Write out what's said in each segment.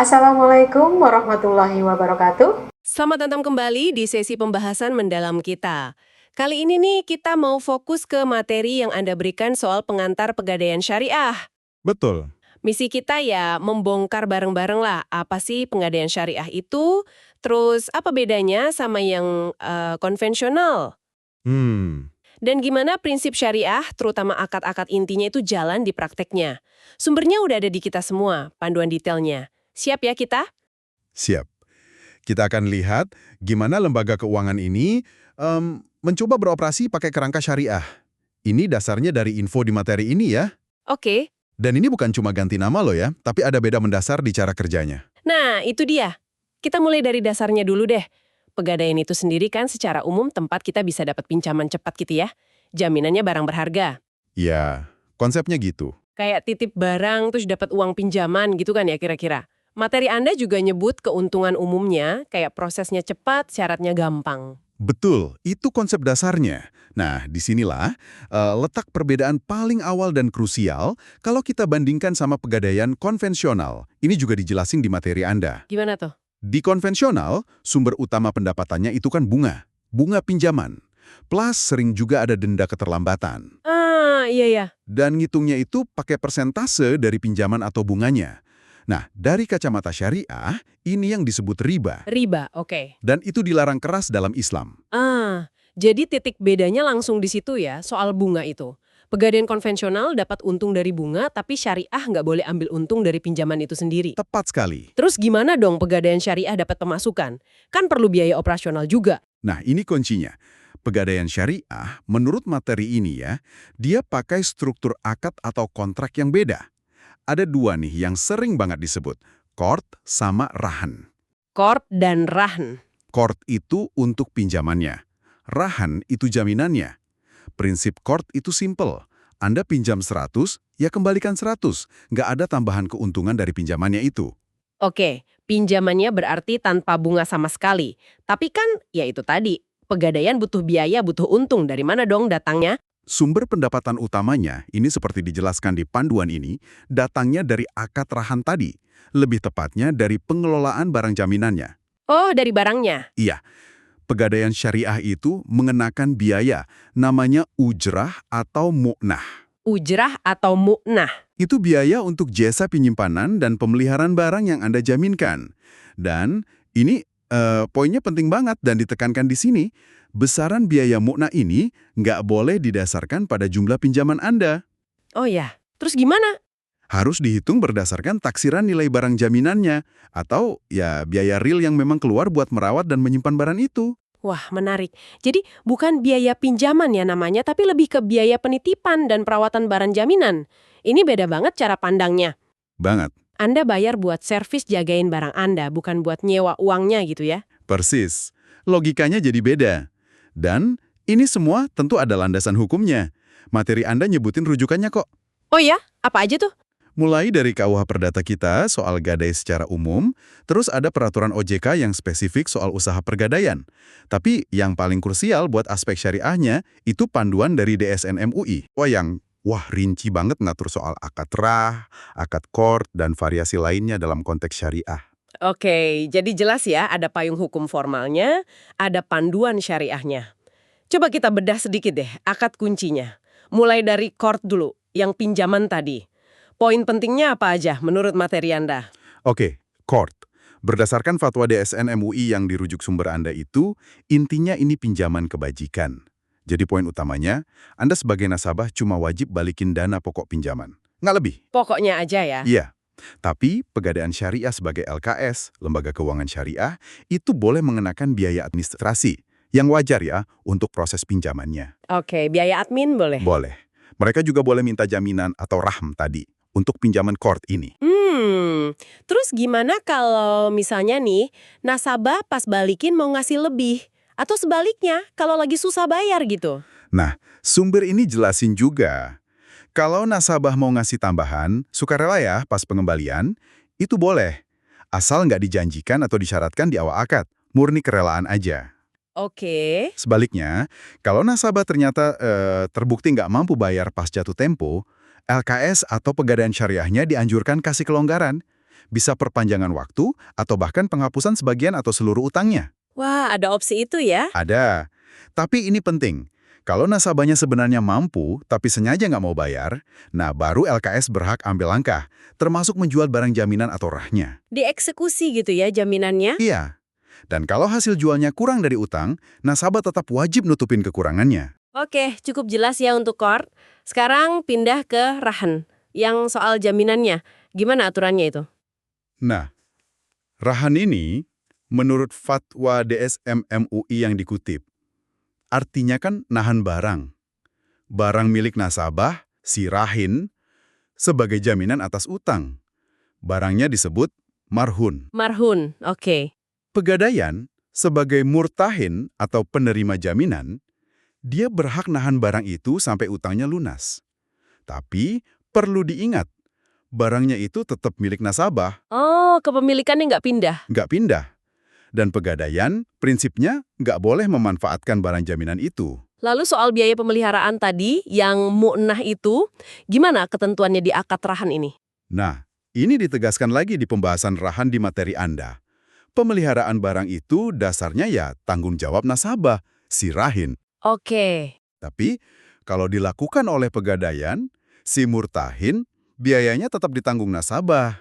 Assalamualaikum warahmatullahi wabarakatuh. Selamat datang kembali di sesi pembahasan mendalam kita. Kali ini nih kita mau fokus ke materi yang Anda berikan soal pengantar pegadaian syariah. Betul. Misi kita ya membongkar bareng-bareng lah apa sih pegadaian syariah itu, terus apa bedanya sama yang konvensional, Hmm, dan gimana prinsip syariah, terutama akad-akad intinya itu jalan di prakteknya. Sumbernya udah ada di kita semua, panduan detailnya. Siap ya kita? siap. Kita akan lihat gimana lembaga keuangan ini mencoba beroperasi pakai kerangka syariah. Ini dasarnya dari info di materi ini ya. Oke. Dan ini bukan cuma ganti nama loh ya, tapi ada beda mendasar di cara kerjanya. Nah, itu dia. Kita mulai dari dasarnya dulu deh. Pegadaian itu sendiri kan secara umum tempat kita bisa dapat pinjaman cepat gitu ya. Jaminannya barang berharga. Ya, konsepnya gitu. Kayak titip barang terus dapat uang pinjaman gitu kan ya kira-kira. Materi Anda juga nyebut keuntungan umumnya, kayak prosesnya cepat, syaratnya gampang. Betul, itu konsep dasarnya. Nah, disinilah letak perbedaan paling awal dan krusial kalau kita bandingkan sama pegadaian konvensional. Ini juga dijelasin di materi Anda. Gimana tuh? Di konvensional, sumber utama pendapatannya itu kan bunga pinjaman. Plus sering juga ada denda keterlambatan. Ah, iya ya. Dan ngitungnya itu pakai persentase dari pinjaman atau bunganya. Nah, dari kacamata syariah, ini yang disebut riba. Riba, oke. Dan itu dilarang keras dalam Islam. Ah, jadi titik bedanya langsung di situ ya, soal bunga itu. Pegadaian konvensional dapat untung dari bunga, tapi syariah nggak boleh ambil untung dari pinjaman itu sendiri. Tepat sekali. Terus gimana dong pegadaian syariah dapat pemasukan? Kan perlu biaya operasional juga. Nah, ini kuncinya. Pegadaian syariah, menurut materi ini ya, dia pakai struktur akad atau kontrak yang beda. Ada dua nih yang sering banget disebut, qard sama rahan. Qard dan rahn. Qard itu untuk pinjamannya. Rahan itu jaminannya. Prinsip qard itu simple. Anda pinjam 100, ya kembalikan 100. Nggak ada tambahan keuntungan dari pinjamannya itu. Oke, pinjamannya berarti tanpa bunga sama sekali. Tapi kan, ya itu tadi, pegadaian butuh biaya, butuh untung. Dari mana dong datangnya? Sumber pendapatan utamanya, ini seperti dijelaskan di panduan ini, datangnya dari akad rahan tadi. Lebih tepatnya dari pengelolaan barang jaminannya. Oh, dari barangnya. Iya, pegadaian syariah itu mengenakan biaya, namanya ujrah atau mu'nah. Ujrah atau mu'nah. Itu biaya untuk jasa penyimpanan dan pemeliharaan barang yang Anda jaminkan. Dan ini poinnya penting banget dan ditekankan di sini, besaran biaya mu'nah ini nggak boleh didasarkan pada jumlah pinjaman Anda. Oh ya, terus gimana? Harus dihitung berdasarkan taksiran nilai barang jaminannya, atau ya biaya real yang memang keluar buat merawat dan menyimpan barang itu. Wah, menarik. Jadi bukan biaya pinjaman ya namanya, tapi lebih ke biaya penitipan dan perawatan barang jaminan. Ini beda banget cara pandangnya. Banget. Anda bayar buat servis jagain barang Anda, bukan buat nyewa uangnya gitu ya. Persis. Logikanya jadi beda. Dan ini semua tentu ada landasan hukumnya. Materi Anda nyebutin rujukannya kok. Oh ya, apa aja tuh? Mulai dari KUH Perdata kita soal gadai secara umum, terus ada peraturan OJK yang spesifik soal usaha pergadaian. Tapi yang paling krusial buat aspek syariahnya, itu panduan dari DSN MUI. Wah rinci banget ngatur soal akad rah, akad qard, dan variasi lainnya dalam konteks syariah. Oke, jadi jelas ya ada payung hukum formalnya, ada panduan syariahnya. Coba kita bedah sedikit deh, akad kuncinya. Mulai dari qard dulu, yang pinjaman tadi. Poin pentingnya apa aja menurut materi Anda? Oke, qard. Berdasarkan fatwa DSN MUI yang dirujuk sumber Anda itu, intinya ini pinjaman kebajikan. Jadi poin utamanya, Anda sebagai nasabah cuma wajib balikin dana pokok pinjaman. Nggak lebih. Pokoknya aja ya. Iya. Tapi pegadaian syariah sebagai LKS, Lembaga Keuangan Syariah, itu boleh mengenakan biaya administrasi yang wajar ya untuk proses pinjamannya. Oke, biaya admin boleh? Boleh. Mereka juga boleh minta jaminan atau rahm tadi untuk pinjaman qard ini. Terus gimana kalau misalnya nih, nasabah pas balikin mau ngasih lebih? Atau sebaliknya, kalau lagi susah bayar gitu? Nah, sumber ini jelasin juga. Kalau nasabah mau ngasih tambahan, sukarela ya pas pengembalian, itu boleh. Asal nggak dijanjikan atau disyaratkan di awal akad, murni kerelaan aja. Oke. Sebaliknya, kalau nasabah ternyata terbukti nggak mampu bayar pas jatuh tempo, LKS atau pegadaian syariahnya dianjurkan kasih kelonggaran. bisa perpanjangan waktu, atau bahkan penghapusan sebagian atau seluruh utangnya. Wah, ada opsi itu ya? Ada. Tapi ini penting. Kalau nasabahnya sebenarnya mampu, tapi sengaja nggak mau bayar, nah baru LKS berhak ambil langkah, termasuk menjual barang jaminan atau rahnya. Dieksekusi gitu ya jaminannya? Iya. Dan kalau hasil jualnya kurang dari utang, nasabah tetap wajib nutupin kekurangannya. Oke, cukup jelas ya untuk Kort. Sekarang pindah ke Rahan. Yang soal jaminannya, gimana aturannya itu? Nah, rahan ini, menurut fatwa DSM MUI yang dikutip, artinya kan nahan barang. Barang milik nasabah, si rahin, sebagai jaminan atas utang. Barangnya disebut marhun. Marhun, oke. Pegadaian, sebagai murtahin atau penerima jaminan, dia berhak nahan barang itu sampai utangnya lunas. Tapi, perlu diingat, barangnya itu tetap milik nasabah, Oh, kepemilikannya nggak pindah? nggak pindah. Dan pegadaian, prinsipnya nggak boleh memanfaatkan barang jaminan itu. Lalu soal biaya pemeliharaan tadi, yang mu'nah itu, gimana ketentuannya di akad rahan ini? Nah, ini ditegaskan lagi di pembahasan rahan di materi Anda. Pemeliharaan barang itu dasarnya ya tanggung jawab nasabah, si rahin. Oke. Tapi, kalau dilakukan oleh pegadaian, si murtahin, biayanya tetap ditanggung nasabah.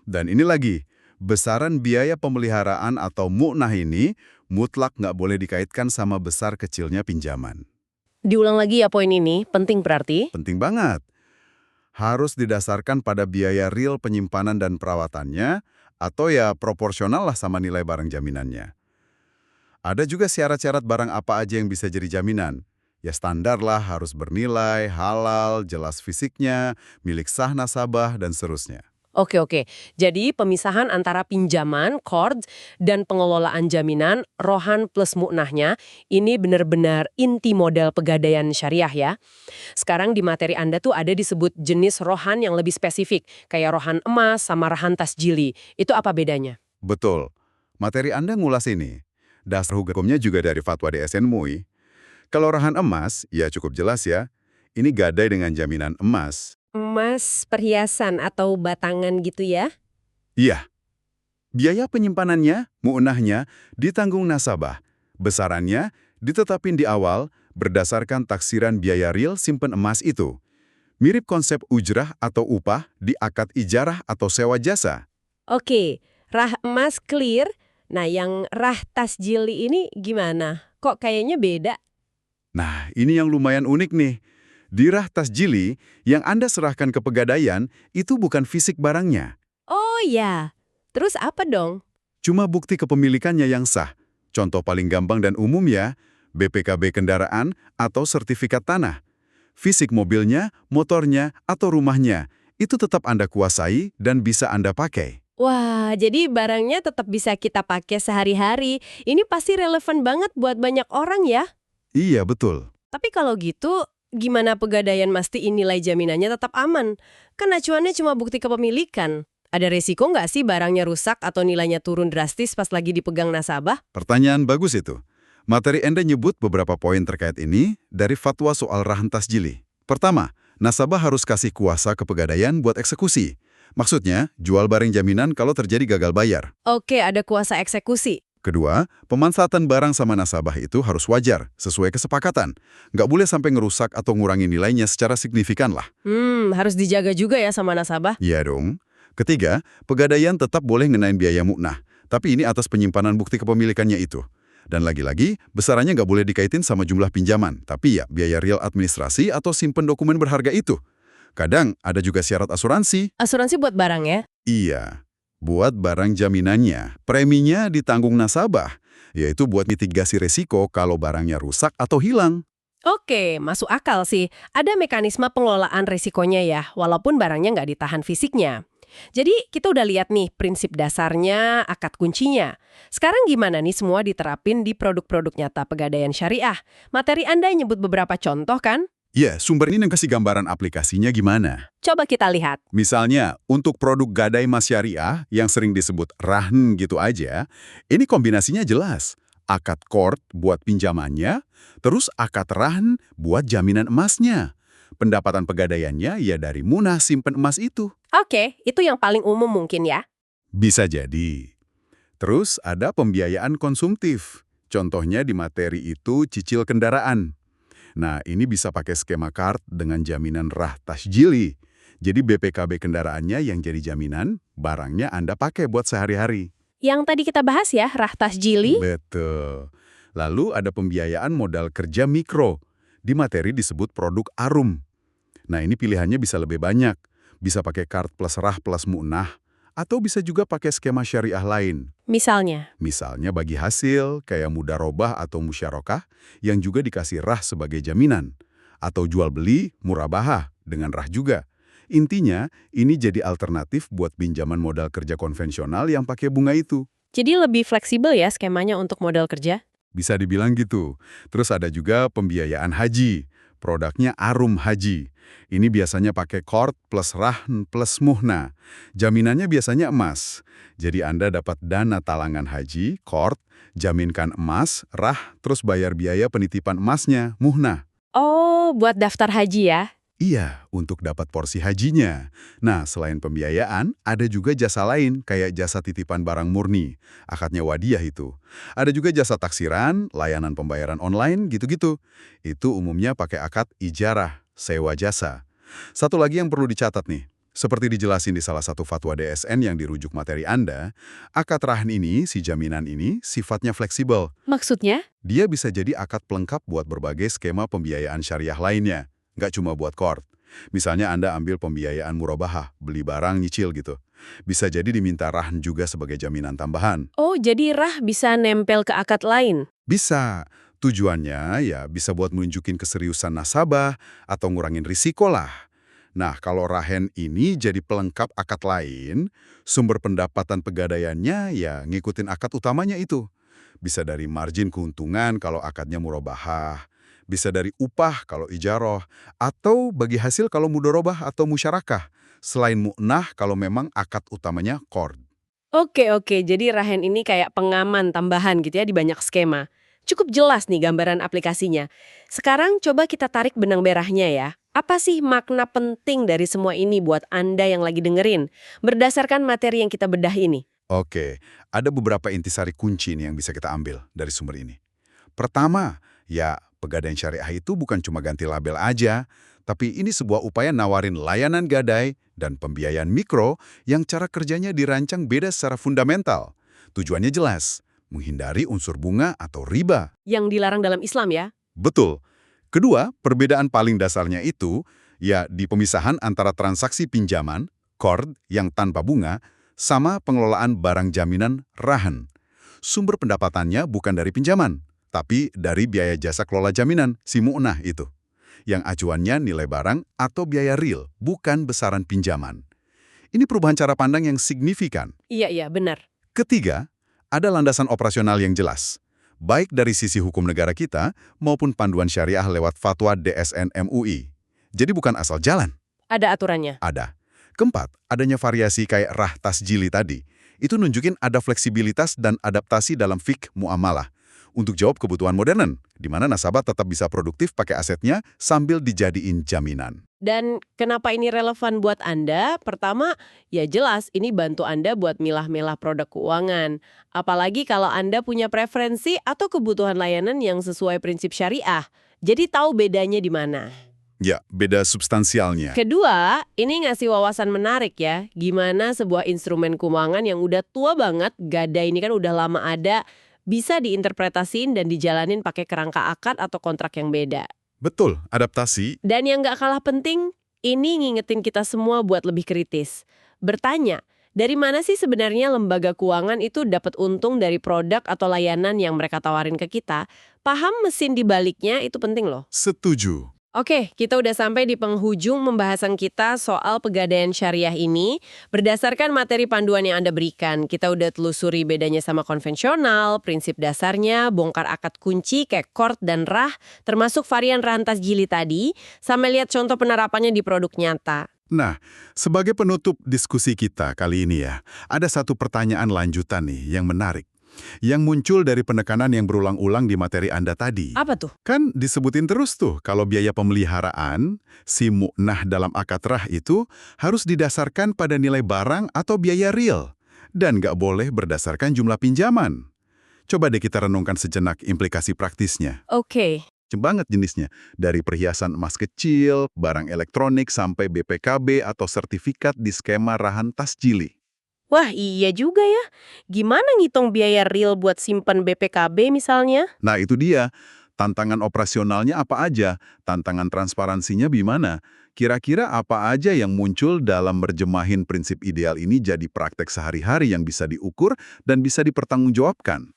Dan ini lagi, besaran biaya pemeliharaan atau mu'nah ini mutlak nggak boleh dikaitkan sama besar kecilnya pinjaman. Diulang lagi ya poin ini, penting berarti? Penting banget. Harus didasarkan pada biaya real penyimpanan dan perawatannya, atau ya proporsional lah sama nilai barang jaminannya. Ada juga syarat-syarat barang apa aja yang bisa jadi jaminan. Ya standar lah, harus bernilai, halal, jelas fisiknya, milik sah nasabah, dan seterusnya. Oke. Jadi pemisahan antara pinjaman, qard, dan pengelolaan jaminan, rohan plus mu'nahnya, ini benar-benar inti model pegadaian syariah ya. Sekarang di materi Anda tuh ada disebut jenis rohan yang lebih spesifik, kayak rohan emas sama rohan tasjili. Itu apa bedanya? Betul. Materi Anda ngulas ini. Dasar hukumnya juga dari fatwa DSN MUI. Kalau rahan emas, ya cukup jelas ya. Ini gadai dengan jaminan emas. Emas, perhiasan, atau batangan gitu ya? Iya. Biaya penyimpanannya, mu'nahnya, ditanggung nasabah. Besarannya ditetapin di awal berdasarkan taksiran biaya real simpen emas itu. Mirip konsep ujrah atau upah di akad ijarah atau sewa jasa. Oke, rah emas clear. Nah, yang rah tasjili ini gimana? Kok kayaknya beda? Nah, ini yang lumayan unik nih. Di rah tasjili, yang Anda serahkan ke pegadaian, itu bukan fisik barangnya. Oh ya, terus apa dong? Cuma bukti kepemilikannya yang sah. Contoh paling gampang dan umum ya, BPKB kendaraan atau sertifikat tanah. Fisik mobilnya, motornya, atau rumahnya, itu tetap Anda kuasai dan bisa Anda pakai. Wah, jadi barangnya tetap bisa kita pakai sehari-hari. Ini pasti relevan banget buat banyak orang ya. Iya, betul. Tapi kalau gitu, gimana pegadaian mastiin nilai jaminannya tetap aman? Kan acuannya cuma bukti kepemilikan. Ada resiko nggak sih barangnya rusak atau nilainya turun drastis pas lagi dipegang nasabah? Pertanyaan bagus itu. Materi Anda nyebut beberapa poin terkait ini dari fatwa soal rahan tasjili. Pertama, nasabah harus kasih kuasa ke pegadaian buat eksekusi. Maksudnya, jual barang jaminan kalau terjadi gagal bayar. Oke, ada kuasa eksekusi. Kedua, pemanfaatan barang sama nasabah itu harus wajar, sesuai kesepakatan. Nggak boleh sampai ngerusak atau ngurangi nilainya secara signifikan lah. Harus dijaga juga ya sama nasabah. Iya dong. Ketiga, pegadaian tetap boleh ngenain biaya mu'nah, tapi ini atas penyimpanan bukti kepemilikannya itu. Dan lagi-lagi, besarannya nggak boleh dikaitin sama jumlah pinjaman, tapi ya biaya real administrasi atau simpen dokumen berharga itu. Kadang ada juga syarat asuransi. Asuransi buat barang ya? Iya, buat barang jaminannya. Preminya ditanggung nasabah, yaitu buat mitigasi resiko kalau barangnya rusak atau hilang. Oke, masuk akal sih. Ada mekanisme pengelolaan resikonya ya, walaupun barangnya nggak ditahan fisiknya. Jadi kita udah lihat nih prinsip dasarnya, akad kuncinya. Sekarang gimana nih semua diterapin di produk-produk nyata pegadaian syariah? Materi Anda nyebut beberapa contoh kan? Ya, sumber ini yang kasih gambaran aplikasinya gimana. Coba kita lihat. Misalnya, untuk produk gadai mas syariah yang sering disebut rahn gitu aja, ini kombinasinya jelas. Akad qard buat pinjamannya, terus akad rahn buat jaminan emasnya. Pendapatan pegadaiannya ya dari Munah simpen emas itu. Oke, itu yang paling umum mungkin ya. Bisa jadi. Terus ada pembiayaan konsumtif. Contohnya di materi itu cicil kendaraan. Nah, ini bisa pakai skema kart dengan jaminan rah tasjili. Jadi BPKB kendaraannya yang jadi jaminan, barangnya Anda pakai buat sehari-hari. Yang tadi kita bahas ya, rah tasjili. Betul. Lalu ada pembiayaan modal kerja mikro. Di materi disebut produk ARUM. Nah, ini pilihannya bisa lebih banyak. Bisa pakai kart plus rah plus mu'nah, atau bisa juga pakai skema syariah lain. Misalnya. Misalnya bagi hasil, kayak mudarobah atau musyarakah, yang juga dikasih rah sebagai jaminan. Atau jual beli, murabahah, dengan rah juga. Intinya, ini jadi alternatif buat pinjaman modal kerja konvensional yang pakai bunga itu. Jadi lebih fleksibel ya skemanya untuk modal kerja? Bisa dibilang gitu. Terus ada juga pembiayaan haji. Produknya ARUM Haji. Ini biasanya pakai kort plus rahn plus muhna. Jaminannya biasanya emas. Jadi Anda dapat dana talangan haji, kort, jaminkan emas, rah, terus bayar biaya penitipan emasnya, muhna. Oh, buat daftar haji ya? Iya, untuk dapat porsi hajinya. Nah, selain pembiayaan, ada juga jasa lain, kayak jasa titipan barang murni. Akadnya wadiyah itu. Ada juga jasa taksiran, layanan pembayaran online, gitu-gitu. Itu umumnya pakai akad ijarah, sewa jasa. Satu lagi yang perlu dicatat nih. Seperti dijelasin di salah satu fatwa DSN yang dirujuk materi Anda, akad rahn ini, si jaminan ini, sifatnya fleksibel. Maksudnya? Dia bisa jadi akad pelengkap buat berbagai skema pembiayaan syariah lainnya. Nggak cuma buat kort. Misalnya Anda ambil pembiayaan murabahah, beli barang nyicil gitu. Bisa jadi diminta rahn juga sebagai jaminan tambahan. Oh, jadi rah bisa nempel ke akad lain? Bisa. Tujuannya ya bisa buat menunjukin keseriusan nasabah atau ngurangin risiko lah. Nah, kalau rahen ini jadi pelengkap akad lain, sumber pendapatan pegadaiannya ya ngikutin akad utamanya itu. Bisa dari margin keuntungan kalau akadnya murabahah. Bisa dari upah kalau ijaroh, atau bagi hasil kalau mudorobah atau musyarakah, selain mu'nah kalau memang akad utamanya qard. Oke, jadi rahen ini kayak pengaman tambahan gitu ya di banyak skema. Cukup jelas nih gambaran aplikasinya. Sekarang coba kita tarik benang merahnya ya. Apa sih makna penting dari semua ini buat Anda yang lagi dengerin, berdasarkan materi yang kita bedah ini? Oke, ada beberapa intisari kunci nih yang bisa kita ambil dari sumber ini. Pertama, ya pegadaian syariah itu bukan cuma ganti label aja, tapi ini sebuah upaya nawarin layanan gadai dan pembiayaan mikro yang cara kerjanya dirancang beda secara fundamental. Tujuannya jelas, menghindari unsur bunga atau riba. Yang dilarang dalam Islam ya? Betul. Kedua, perbedaan paling dasarnya itu, ya di pemisahan antara transaksi pinjaman, qard yang tanpa bunga, sama pengelolaan barang jaminan rahan. Sumber pendapatannya bukan dari pinjaman, tapi dari biaya jasa kelola jaminan, si mu'nah itu. Yang acuannya nilai barang atau biaya real, bukan besaran pinjaman. Ini perubahan cara pandang yang signifikan. Iya, benar. Ketiga, ada landasan operasional yang jelas. Baik dari sisi hukum negara kita maupun panduan syariah lewat fatwa DSN MUI. Jadi bukan asal jalan. Ada aturannya. Ada. Keempat, adanya variasi kayak rah tasjili tadi. Itu nunjukin ada fleksibilitas dan adaptasi dalam fiqh muamalah. Untuk jawab kebutuhan modern, di mana nasabah tetap bisa produktif pakai asetnya sambil dijadiin jaminan. Dan kenapa ini relevan buat Anda? Pertama, ya jelas ini bantu Anda buat milah-milah produk keuangan. Apalagi kalau Anda punya preferensi atau kebutuhan layanan yang sesuai prinsip syariah. Jadi tahu bedanya di mana. Ya, beda substansialnya. Kedua, ini ngasih wawasan menarik ya. Gimana sebuah instrumen keuangan yang udah tua banget, gadai ini kan udah lama ada, bisa diinterpretasiin dan dijalanin pakai kerangka akad atau kontrak yang beda. Betul, adaptasi. Dan yang nggak kalah penting, ini ngingetin kita semua buat lebih kritis. Bertanya, dari mana sih sebenarnya lembaga keuangan itu dapat untung dari produk atau layanan yang mereka tawarin ke kita? Paham mesin di baliknya itu penting loh. Setuju. Oke, kita udah sampai di penghujung pembahasan kita soal pegadaian syariah ini. Berdasarkan materi panduan yang Anda berikan, kita udah telusuri bedanya sama konvensional, prinsip dasarnya, bongkar akad kunci kayak qard dan rah, termasuk varian rahan tasjili tadi, sampai lihat contoh penerapannya di produk nyata. Nah, sebagai penutup diskusi kita kali ini ya, ada satu pertanyaan lanjutan nih yang menarik. Yang muncul dari penekanan yang berulang-ulang di materi Anda tadi. Apa tuh? Kan disebutin terus tuh, kalau biaya pemeliharaan, si mu'nah dalam akad rah itu harus didasarkan pada nilai barang atau biaya real. Dan nggak boleh berdasarkan jumlah pinjaman. Coba deh kita renungkan sejenak implikasi praktisnya. Oke. Banget jenisnya, dari perhiasan emas kecil, barang elektronik, sampai BPKB atau sertifikat di skema rahan tasjili. Wah, iya juga ya. Gimana ngitung biaya real buat simpen BPKB misalnya? Nah itu dia, tantangan operasionalnya apa aja, tantangan transparansinya gimana, kira-kira apa aja yang muncul dalam berjemahin prinsip ideal ini jadi praktek sehari-hari yang bisa diukur dan bisa dipertanggungjawabkan.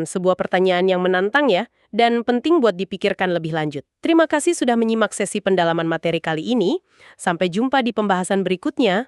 Sebuah pertanyaan yang menantang ya, dan penting buat dipikirkan lebih lanjut. Terima kasih sudah menyimak sesi pendalaman materi kali ini. Sampai jumpa di pembahasan berikutnya.